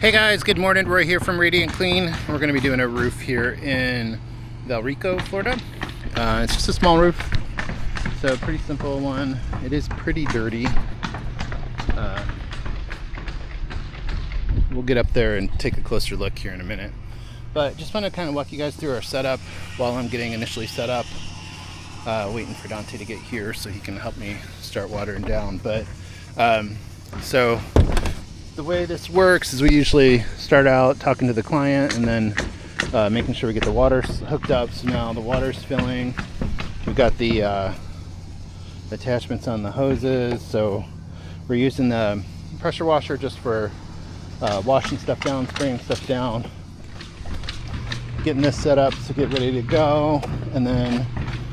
Hey guys, good morning. Roy here from Radiant Clean. We're going to be doing a roof here in Valrico, Florida. It's just a small roof, so pretty simple one. It is pretty dirty. We'll get up there and take a closer look here in a minute. But just want to kind of walk you guys through our setup while I'm getting initially set up. Waiting for Dante to get here so he can help me start watering down. But so the way this works is we usually start out talking to the client and then making sure we get the water hooked up. So now the water's filling. We've got the attachments on the hoses. So we're using the pressure washer just for washing stuff down, spraying stuff down. Getting this set up to get ready to go. And then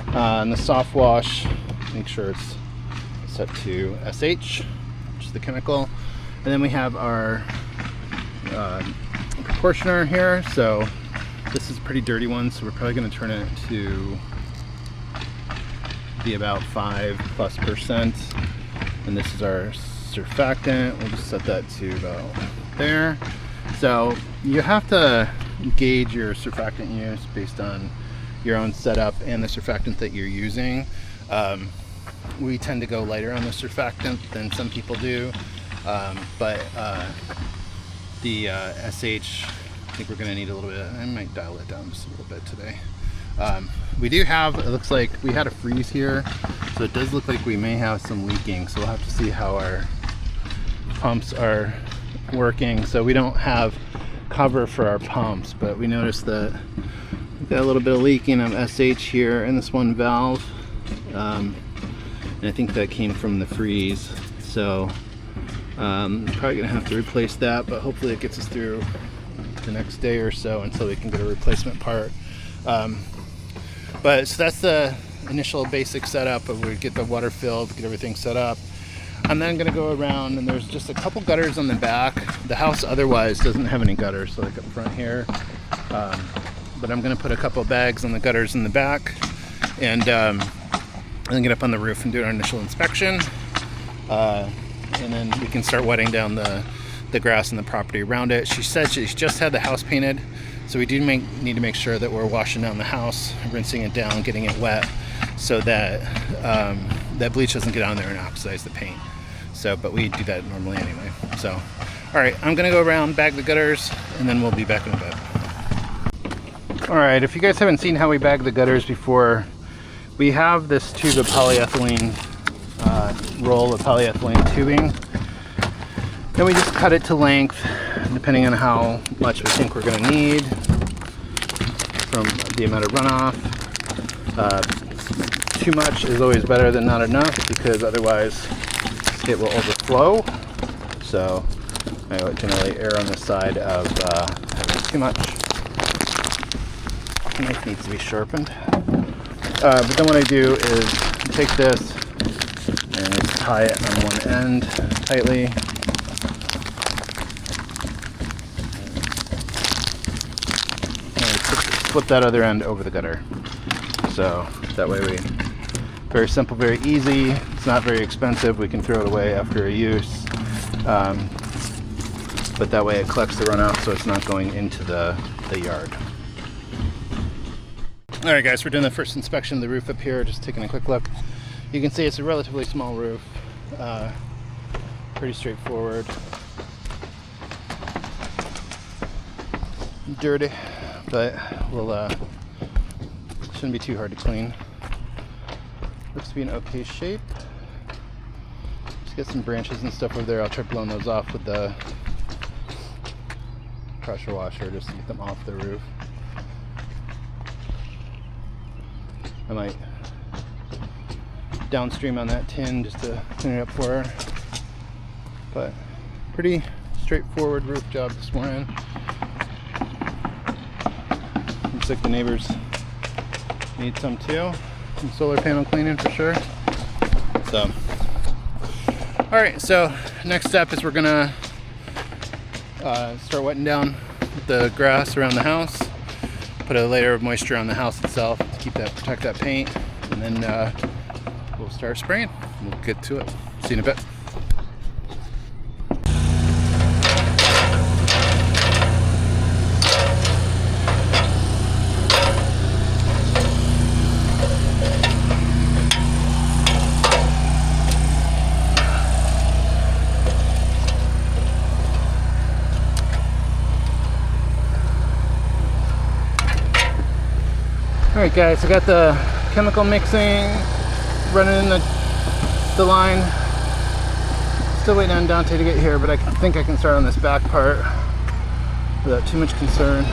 in the soft wash, make sure it's set to SH, which is the chemical. And then we have our proportioner here. So this is a pretty dirty one, so we're probably going to turn it to be about 5+%. And this is our surfactant. We'll just set that to about there. So you have to gauge your surfactant use based on your own setup and the surfactant that you're using. We tend to go lighter on the surfactant than some people do. But the SH, I think we're going to need a little bit. I might dial it down just a little bit today. We do have, it looks like we had a freeze here, so it does look like we may have some leaking. So we'll have to see how our pumps are working. So we don't have cover for our pumps, but we noticed that we've got a little bit of leaking of SH here in this one valve. And I think that came from the freeze. So probably gonna have to replace that, but hopefully it gets us through the next day or so until we can get a replacement part. But so that's the initial basic setup of we get the water filled, get everything set up. I'm then gonna go around, and there's just a couple gutters on the back. The house otherwise doesn't have any gutters, so like up front here. But I'm gonna put a couple bags on the gutters in the back, and then get up on the roof and do our initial inspection. And then we can start wetting down the grass and the property around it. She said she's just had the house painted, so we do need to make sure that we're washing down the house, rinsing it down, getting it wet, so that that bleach doesn't get on there and oxidize the paint. So, but we do that normally anyway. So, all right, I'm gonna go around, bag the gutters, and then we'll be back in a bit. All right, if you guys haven't seen how we bag the gutters before, we have this tube of polyethylene, roll of polyethylene tubing. Then we just cut it to length, depending on how much we think we're gonna need from the amount of runoff. Too much is always better than not enough, because otherwise it will overflow. So I would generally err on the side of too much. The knife needs to be sharpened. But then what I do is take this and tie it on one end tightly. And flip that other end over the gutter. So that way very simple, very easy. It's not very expensive. We can throw it away after a use. But that way it collects the runoff, so it's not going into the yard. All right, guys, we're doing the first inspection of the roof up here. Just taking a quick look. You can see it's a relatively small roof. Pretty straightforward. Dirty, but we'll shouldn't be too hard to clean. Looks to be in okay shape. Just get some branches and stuff over there. I'll try blowing those off with the pressure washer just to get them off the roof. I might downstream on that tin just to clean it up for her. But pretty straightforward roof job this morning. Looks like the neighbors need some too. Some solar panel cleaning for sure. So, all right, so next step is we're gonna start wetting down the grass around the house, put a layer of moisture on the house itself to protect that paint, and then we'll start spraying. We'll get to it. See you in a bit. Alright guys, I got the chemical mixing running in the line. Still waiting on Dante to get here, but I think I can start on this back part without too much concern.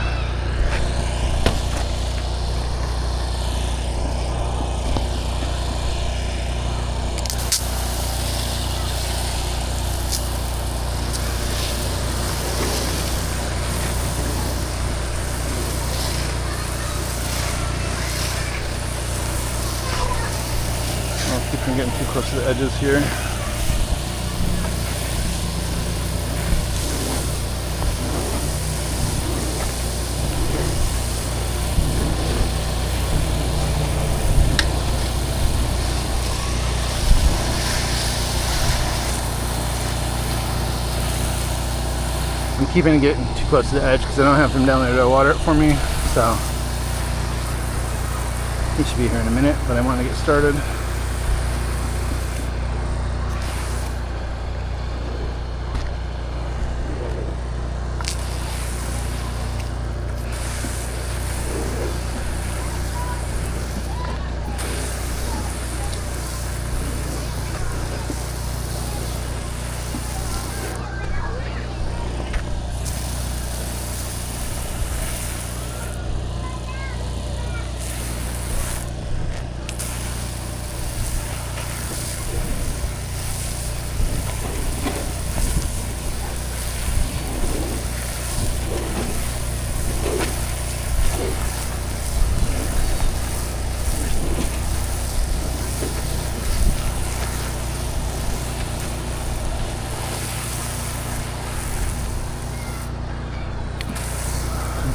I'll keep from getting too close to the edges here. I'm keeping it getting too close to the edge because I don't have him down there to water it for me, so he should be here in a minute, but I want to get started.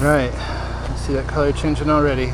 Right, I see that color changing already.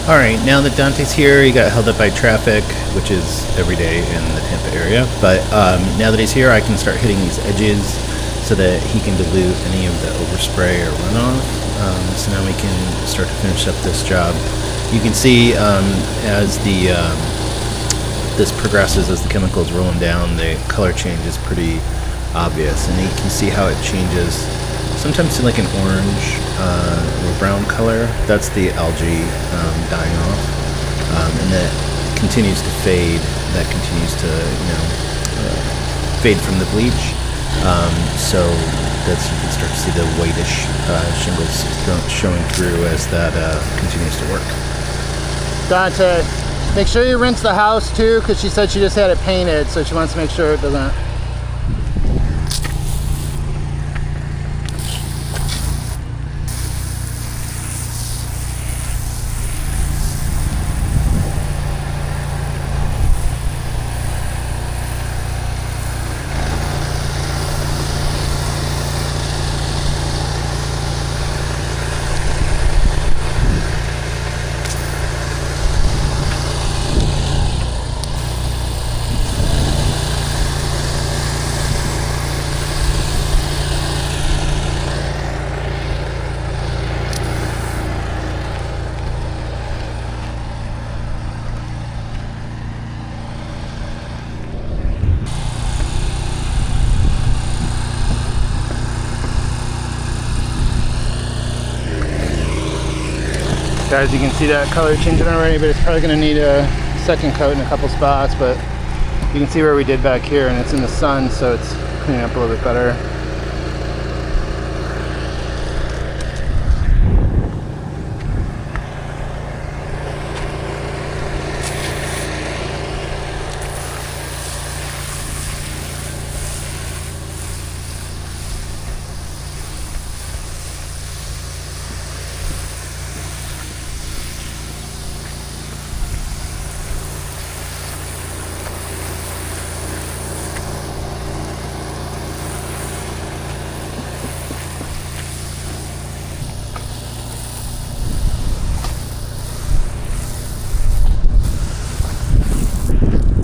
Alright, now that Dante's here, he got held up by traffic, which is every day in the Tampa area, but now that he's here, I can start hitting these edges so that he can dilute any of the overspray or runoff. So now we can start to finish up this job. You can see as the this progresses, as the chemicals rolling down, the color change is pretty obvious, and you can see how it changes sometimes to like an orange or brown color. That's the algae dying off, and that continues to fade. That continues to fade from the bleach. So that's, you can start to see the whitish shingles showing through as that continues to work. Dante. Make sure you rinse the house too, because she said she just had it painted, so she wants to make sure it doesn't. Guys, you can see that color changing already, but it's probably going to need a second coat in a couple spots. But you can see where we did back here, and it's in the sun, so it's cleaning up a little bit better.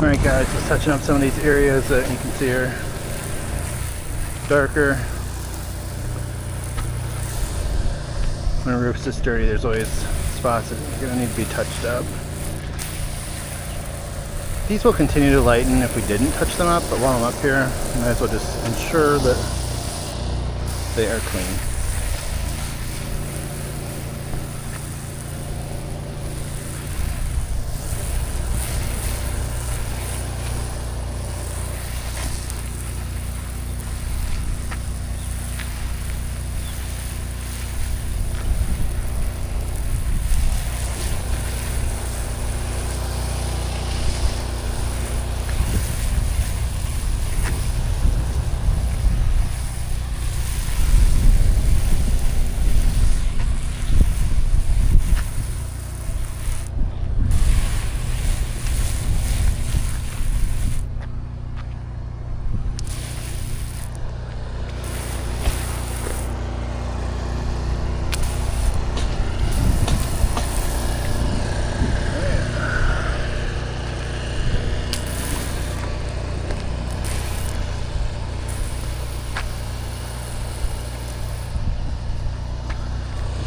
Alright guys, just touching up some of these areas that you can see are darker. When a roof's this dirty, there's always spots that are going to need to be touched up. These will continue to lighten if we didn't touch them up, but while I'm up here, I might as well just ensure that they are clean.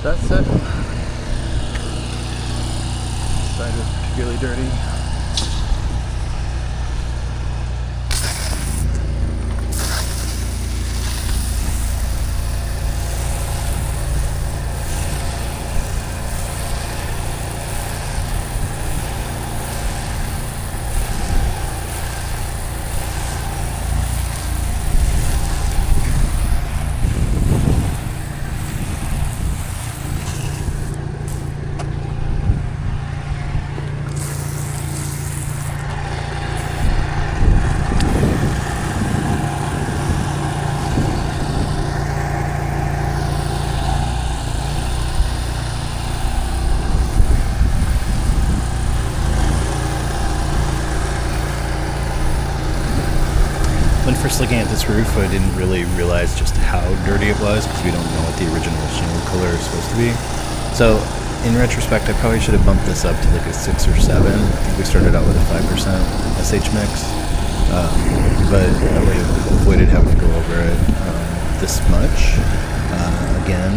That's it. This side is particularly dirty. When first looking at this roof, I didn't really realize just how dirty it was because we don't know what the original shingle color is supposed to be. So in retrospect, I probably should have bumped this up to like a 6 or 7. I think we started out with a 5% SH mix, but I would have avoided having to go over it this much again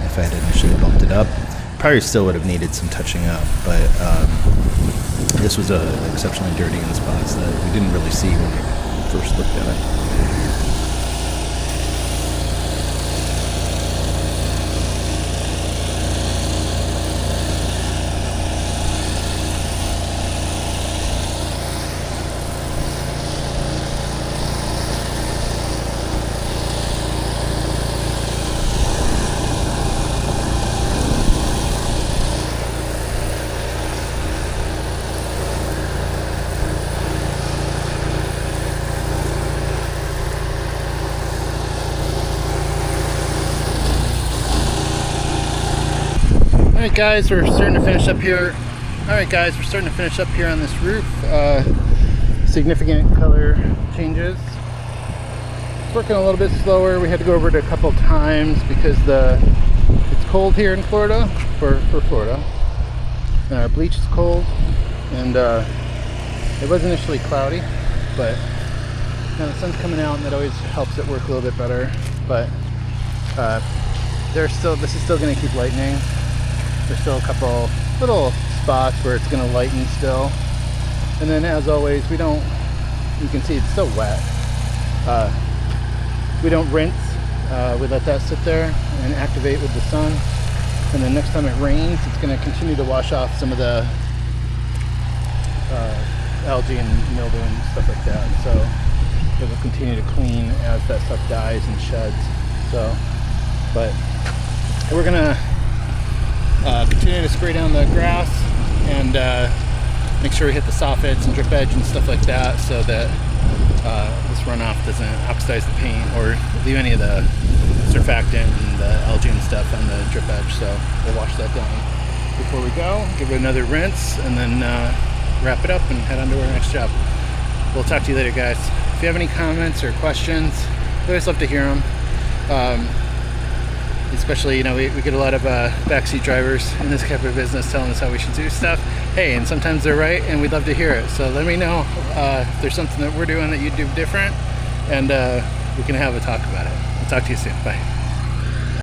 if I had initially bumped it up. Probably still would have needed some touching up, but this was exceptionally dirty in spots that we didn't really see when we first looked at it. Alright guys, we're starting to finish up here. Alright guys, we're starting to finish up here on this roof. Significant color changes. It's working a little bit slower. We had to go over it a couple times because it's cold here in Florida, for Florida. And our bleach is cold. And it was initially cloudy, but now the sun's coming out and that always helps it work a little bit better. But this is still going to keep lightening. There's still a couple little spots where it's going to lighten still. And then as always, you can see it's still wet. We don't rinse. We let that sit there and activate with the sun. And then next time it rains, it's going to continue to wash off some of the algae and mildew and stuff like that. So it will continue to clean as that stuff dies and sheds. So, but we're going to continue to spray down the grass and make sure we hit the soffits and drip edge and stuff like that so that this runoff doesn't oxidize the paint or leave any of the surfactant and the algae and stuff on the drip edge. So we'll wash that down before we go, give it another rinse, and then wrap it up and head on to our next job. We'll talk to you later, guys. If you have any comments or questions, we always love to hear them. Especially, we get a lot of backseat drivers in this type of business telling us how we should do stuff. Hey, and sometimes they're right, and we'd love to hear it. So let me know if there's something that we're doing that you do different, and we can have a talk about it. I'll talk to you soon. Bye.